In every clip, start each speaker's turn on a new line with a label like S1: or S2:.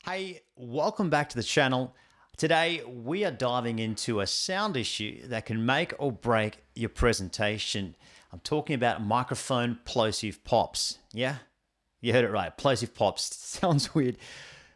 S1: Hey, welcome back to the channel. Today we are diving into a sound issue that can make or break your presentation. I'm talking about microphone plosive pops. Yeah, you heard it right. Plosive pops. Sounds weird.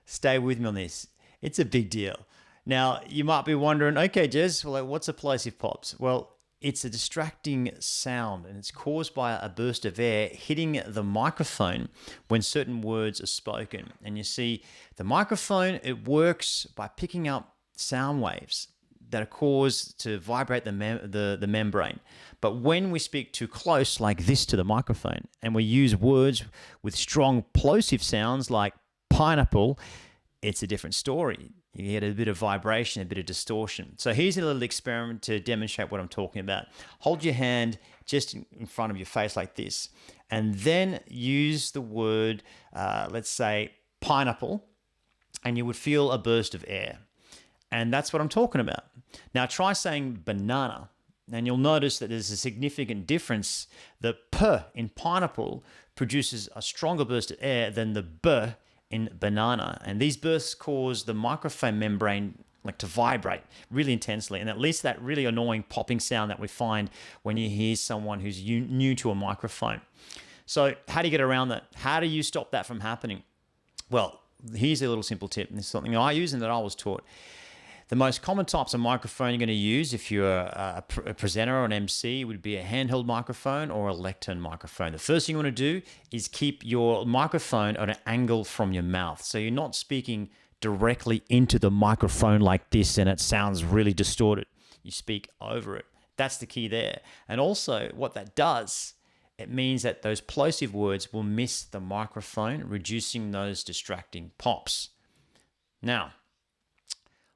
S1: Stay with me on this. It's a big deal. Now, you might be wondering, okay, Jez, well, what's a plosive pops? Well, it's a distracting sound and it's caused by a burst of air hitting the microphone when certain words are spoken. And you see, the microphone, it works by picking up sound waves that are caused to vibrate the membrane. But when we speak too close like this to the microphone and we use words with strong plosive sounds like pineapple, it's a different story. You get a bit of vibration, a bit of distortion. So here's a little experiment to demonstrate what I'm talking about. Hold your hand just in front of your face like this, and then use the word, let's say, pineapple, and you would feel a burst of air. And that's what I'm talking about. Now try saying banana, and you'll notice that there's a significant difference. The P in pineapple produces a stronger burst of air than the B in banana, and these bursts cause the microphone membrane to vibrate really intensely, and at least that really annoying popping sound that we find when you hear someone who's new to a microphone. So how do you get around that? How do you stop that from happening? Well, here's a little simple tip, and this is something I use and that I was taught. The most common types of microphone you're going to use if you're a presenter or an MC would be a handheld microphone or a Lectern microphone. The first thing you want to do is keep your microphone at an angle from your mouth. So you're not speaking directly into the microphone like this and it sounds really distorted. You speak over it. That's the key there. And also what that does, it means that those plosive words will miss the microphone, reducing those distracting pops. Now,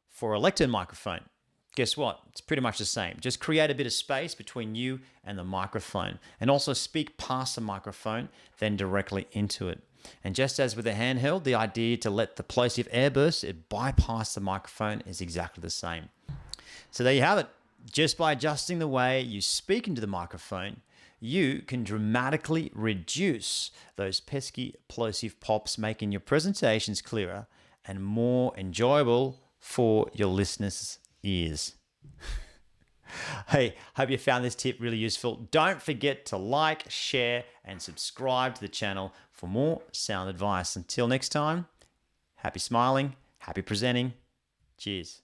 S1: for a Lectern microphone, guess what? It's pretty much the same. Just create a bit of space between you and the microphone, and also speak past the microphone, then directly into it. And just as with a handheld, the idea to let the plosive air burst, it bypass the microphone is exactly the same. So there you have it. Just by adjusting the way you speak into the microphone, you can dramatically reduce those pesky plosive pops, making your presentations clearer and more enjoyable for your listeners' ears. Hey, hope you found this tip really useful. Don't forget to like, share, and subscribe to the channel for more sound advice. Until next time, happy smiling, happy presenting. Cheers.